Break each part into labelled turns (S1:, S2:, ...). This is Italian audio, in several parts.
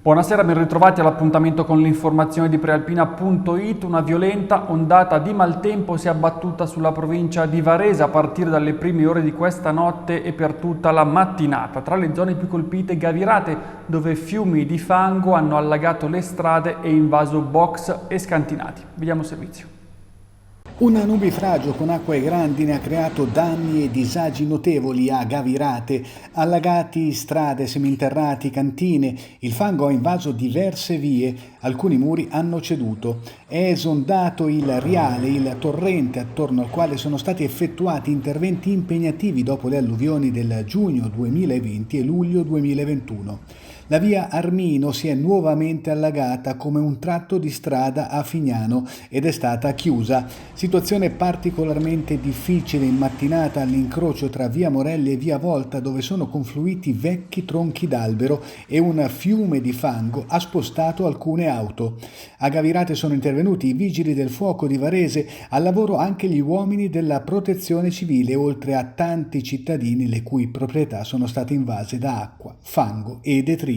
S1: Buonasera, ben ritrovati all'appuntamento con l'informazione di Prealpina.it. Una violenta ondata di maltempo si è abbattuta sulla provincia di Varese a partire dalle prime ore di questa notte e per tutta la mattinata. Tra le zone più colpite Gavirate, dove fiumi di fango hanno allagato le strade e invaso box e scantinati. Vediamo il servizio.
S2: Un nubifragio con acqua e grandine ha creato danni e disagi notevoli a Gavirate, allagati strade, seminterrati, cantine. Il fango ha invaso diverse vie, alcuni muri hanno ceduto. È esondato il Riale, il torrente attorno al quale sono stati effettuati interventi impegnativi dopo le alluvioni del giugno 2020 e luglio 2021. La via Armino si è nuovamente allagata come un tratto di strada a Fignano ed è stata chiusa. Situazione particolarmente difficile in mattinata all'incrocio tra via Morelli e via Volta, dove sono confluiti vecchi tronchi d'albero e un fiume di fango ha spostato alcune auto. A Gavirate sono intervenuti i vigili del fuoco di Varese, al lavoro anche gli uomini della protezione civile, oltre a tanti cittadini le cui proprietà sono state invase da acqua, fango e detriti.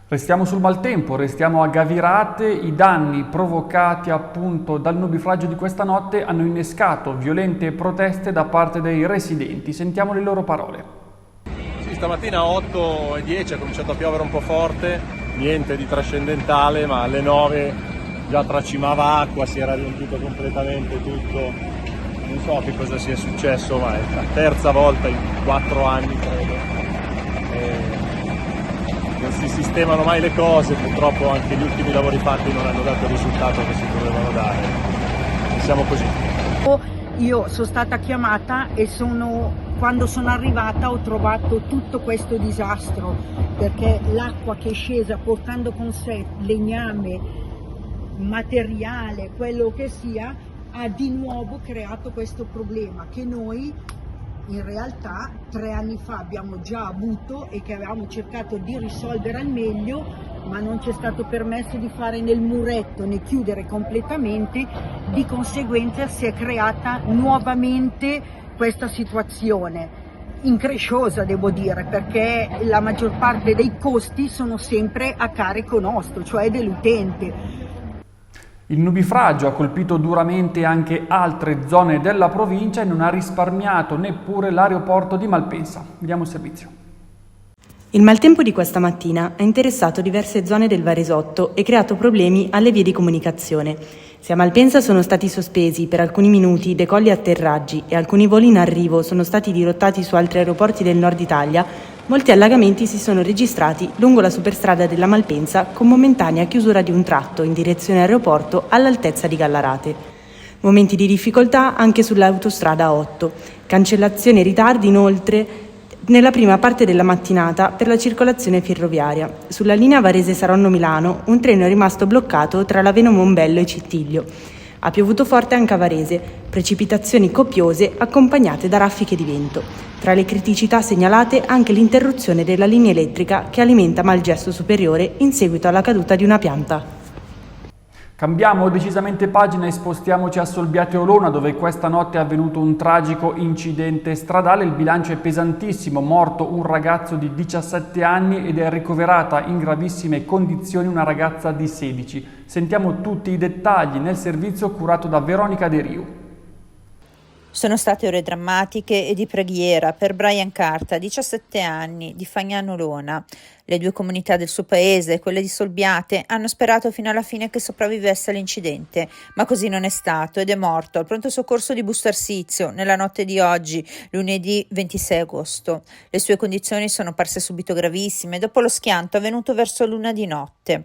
S1: Restiamo sul maltempo, restiamo a Gavirate. I danni provocati appunto dal nubifragio di questa notte hanno innescato violente proteste da parte dei residenti. Sentiamo le loro parole.
S3: Sì, stamattina a 8:10 è cominciato a piovere un po' forte, niente di trascendentale, ma alle 9 già tracimava acqua, si era riempito completamente tutto. Non so che cosa sia successo, ma è la terza volta in 4 anni credo. Non si sistemano mai le cose, purtroppo anche gli ultimi lavori fatti non hanno dato il risultato che si dovevano dare. E siamo così.
S4: Io sono stata chiamata e quando sono arrivata ho trovato tutto questo disastro, perché l'acqua che è scesa portando con sé legname, materiale, quello che sia, ha di nuovo creato questo problema che noi in realtà 3 anni fa abbiamo già avuto e che avevamo cercato di risolvere al meglio, ma non ci è stato permesso di fare nel muretto né chiudere completamente. Di conseguenza si è creata nuovamente questa situazione incresciosa, devo dire, perché la maggior parte dei costi sono sempre a carico nostro, cioè dell'utente.
S1: Il nubifragio ha colpito duramente anche altre zone della provincia e non ha risparmiato neppure l'aeroporto di Malpensa. Vediamo il servizio.
S5: Il maltempo di questa mattina ha interessato diverse zone del Varesotto e creato problemi alle vie di comunicazione. Se a Malpensa sono stati sospesi per alcuni minuti decolli e atterraggi e alcuni voli in arrivo sono stati dirottati su altri aeroporti del nord Italia, molti allagamenti si sono registrati lungo la superstrada della Malpensa con momentanea chiusura di un tratto in direzione aeroporto all'altezza di Gallarate. Momenti di difficoltà anche sull'autostrada 8. Cancellazioni e ritardi inoltre nella prima parte della mattinata per la circolazione ferroviaria. Sulla linea Varese-Saronno-Milano un treno è rimasto bloccato tra Laveno Monbello e Cittiglio. Ha piovuto forte anche a Varese, precipitazioni copiose accompagnate da raffiche di vento. Tra le criticità segnalate anche l'interruzione della linea elettrica che alimenta Malgesto Superiore in seguito alla caduta di una pianta.
S1: Cambiamo decisamente pagina e spostiamoci a Solbiate Olona, dove questa notte è avvenuto un tragico incidente stradale. Il bilancio è pesantissimo, morto un ragazzo di 17 anni ed è ricoverata in gravissime condizioni una ragazza di 16. Sentiamo tutti i dettagli nel servizio curato da Veronica De Riu.
S6: Sono state ore drammatiche e di preghiera per Brian Carta, 17 anni, di Fagnano Olona. Le 2 comunità del suo paese, quelle di Solbiate, hanno sperato fino alla fine che sopravvivesse all'incidente, ma così non è stato ed è morto al pronto soccorso di Busto Arsizio nella notte di oggi, lunedì 26 agosto. Le sue condizioni sono parse subito gravissime dopo lo schianto avvenuto verso l'1 di notte.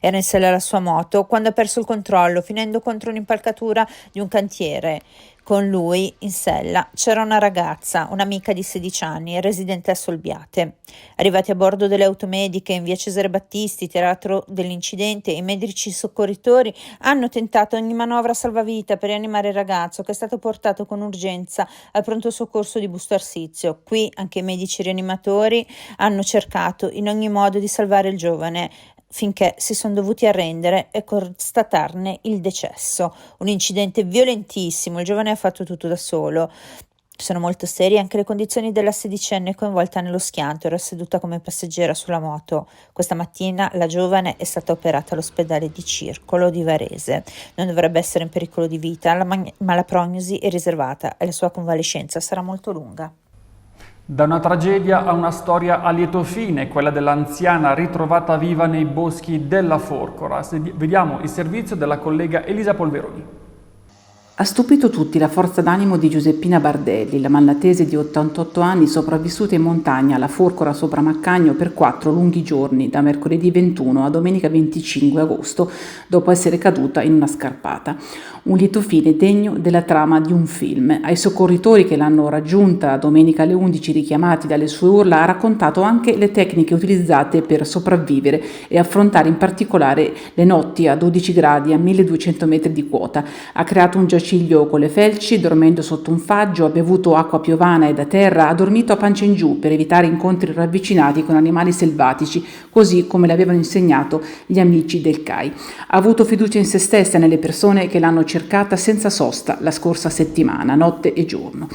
S6: Era in sella alla sua moto quando ha perso il controllo, finendo contro un'impalcatura di un cantiere. Con lui, in sella, c'era una ragazza, un'amica di 16 anni, residente a Solbiate. Arrivati a bordo delle automediche in via Cesare Battisti, teatro dell'incidente, i medici soccorritori hanno tentato ogni manovra salvavita per rianimare il ragazzo, che è stato portato con urgenza al pronto soccorso di Busto Arsizio. Qui anche i medici rianimatori hanno cercato in ogni modo di salvare il giovane, finché si sono dovuti arrendere e constatarne il decesso. Un incidente violentissimo, il giovane ha fatto tutto da solo. Sono molto serie anche le condizioni della sedicenne coinvolta nello schianto, era seduta come passeggera sulla moto. Questa mattina la giovane è stata operata all'ospedale di Circolo di Varese. Non dovrebbe essere in pericolo di vita, ma la prognosi è riservata e la sua convalescenza sarà molto lunga.
S1: Da una tragedia a una storia a lieto fine, quella dell'anziana ritrovata viva nei boschi della Forcora. Vediamo il servizio della collega Elisa Polveroni.
S7: Ha stupito tutti la forza d'animo di Giuseppina Bardelli, la malnatese di 88 anni sopravvissuta in montagna alla Forcora sopra Maccagno per 4 lunghi giorni, da mercoledì 21 a domenica 25 agosto, dopo essere caduta in una scarpata. Un lieto fine degno della trama di un film. Ai soccorritori che l'hanno raggiunta domenica alle 11, richiamati dalle sue urla, ha raccontato anche le tecniche utilizzate per sopravvivere e affrontare in particolare le notti a 12 gradi a 1200 metri di quota. Ha creato un giaciglio con le felci, dormendo sotto un faggio, ha bevuto acqua piovana e da terra, ha dormito a pancia in giù per evitare incontri ravvicinati con animali selvatici, così come le avevano insegnato gli amici del CAI. Ha avuto fiducia in se stessa e nelle persone che l'hanno cercata senza sosta la scorsa settimana, notte e giorno.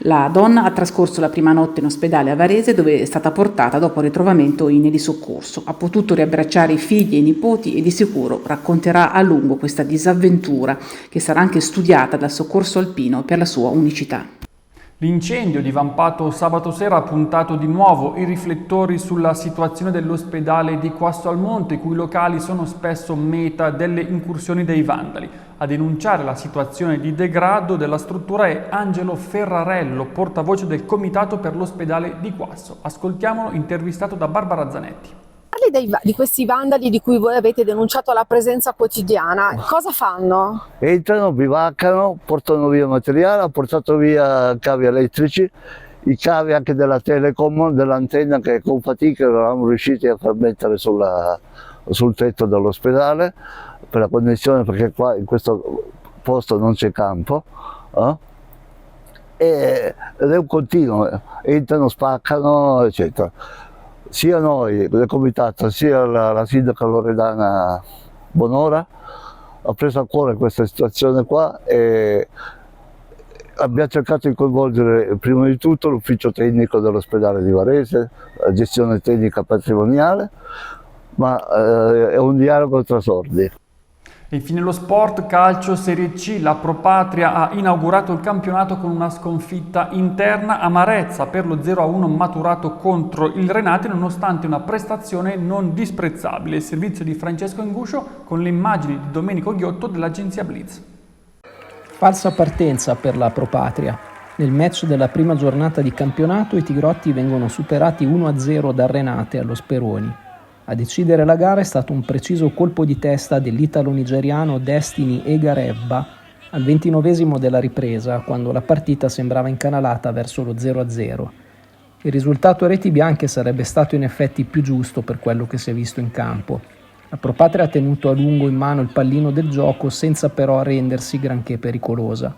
S7: La donna ha trascorso la prima notte in ospedale a Varese, dove è stata portata dopo il ritrovamento in elisoccorso. Ha potuto riabbracciare i figli e i nipoti e di sicuro racconterà a lungo questa disavventura, che sarà anche studiata dal soccorso alpino per la sua unicità.
S1: L'incendio divampato sabato sera ha puntato di nuovo i riflettori sulla situazione dell'ospedale di Quasso al Monte, i cui locali sono spesso meta delle incursioni dei vandali. A denunciare la situazione di degrado della struttura è Angelo Ferrarello, portavoce del Comitato per l'ospedale di Quasso. Ascoltiamolo, intervistato da Barbara Zanetti.
S8: Di questi vandali di cui voi avete denunciato la presenza quotidiana, cosa fanno?
S9: Entrano, bivaccano, portano via materiale, ha portato via cavi elettrici, i cavi anche della Telecom, dell'antenna che con fatica eravamo riusciti a far mettere sul tetto dell'ospedale per la connessione, perché qua in questo posto non c'è campo. Ed è un continuo, entrano, spaccano, eccetera. Sia noi del comitato sia la sindaca Loredana Bonora ha preso a cuore questa situazione qua e abbiamo cercato di coinvolgere prima di tutto l'ufficio tecnico dell'ospedale di Varese, la gestione tecnica patrimoniale, ma è un dialogo tra sordi.
S1: E infine lo sport, calcio Serie C, la Pro Patria ha inaugurato il campionato con una sconfitta interna, amarezza per lo 0-1 maturato contro il Renate nonostante una prestazione non disprezzabile. Il servizio di Francesco Inguscio con le immagini di Domenico Ghiotto dell'agenzia Blitz.
S10: Falsa partenza per la Pro Patria. Nel match della prima giornata di campionato i tigrotti vengono superati 1-0 dal Renate allo Speroni. A decidere la gara è stato un preciso colpo di testa dell'italo-nigeriano Destiny Egarebba al 29esimo della ripresa, quando la partita sembrava incanalata verso lo 0-0. Il risultato a reti bianche sarebbe stato in effetti più giusto per quello che si è visto in campo. La Pro Patria ha tenuto a lungo in mano il pallino del gioco senza però rendersi granché pericolosa.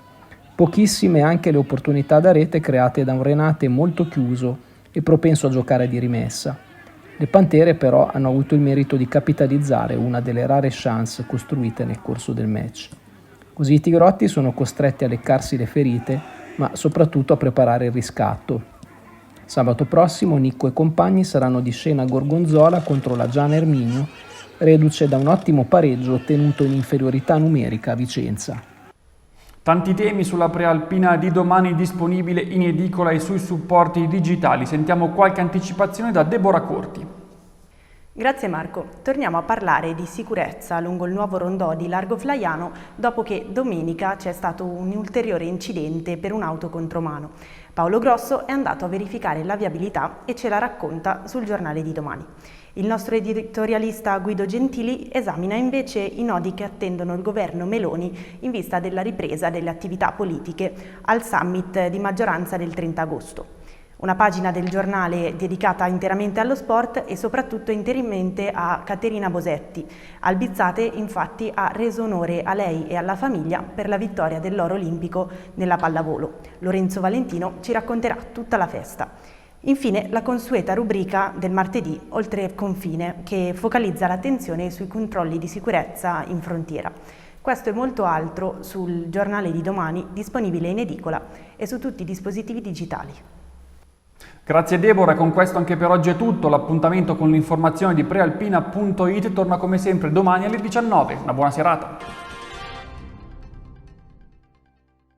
S10: Pochissime anche le opportunità da rete create da un Renate molto chiuso e propenso a giocare di rimessa. Le Pantere però hanno avuto il merito di capitalizzare una delle rare chance costruite nel corso del match. Così i tigrotti sono costretti a leccarsi le ferite, ma soprattutto a preparare il riscatto. Sabato prossimo Nicco e compagni saranno di scena a Gorgonzola contro la Gian Erminio, reduce da un ottimo pareggio ottenuto in inferiorità numerica a Vicenza.
S1: Tanti temi sulla prealpina di domani disponibile in edicola e sui supporti digitali. Sentiamo qualche anticipazione da Deborah Corti.
S5: Grazie Marco. Torniamo a parlare di sicurezza lungo il nuovo rondò di Largo Flaiano dopo che domenica c'è stato un ulteriore incidente per un'auto contromano. Paolo Grosso è andato a verificare la viabilità e ce la racconta sul giornale di domani. Il nostro editorialista Guido Gentili esamina invece i nodi che attendono il governo Meloni in vista della ripresa delle attività politiche al summit di maggioranza del 30 agosto. Una pagina del giornale dedicata interamente allo sport e soprattutto interamente a Caterina Bosetti. Albizzate infatti ha reso onore a lei e alla famiglia per la vittoria dell'oro olimpico nella pallavolo. Lorenzo Valentino ci racconterà tutta la festa. Infine la consueta rubrica del martedì Oltre confine che focalizza l'attenzione sui controlli di sicurezza in frontiera. Questo e molto altro sul giornale di domani, disponibile in edicola e su tutti i dispositivi digitali.
S1: Grazie Deborah, con questo anche per oggi è tutto. L'appuntamento con l'informazione di prealpina.it torna come sempre domani alle 19. Una buona serata.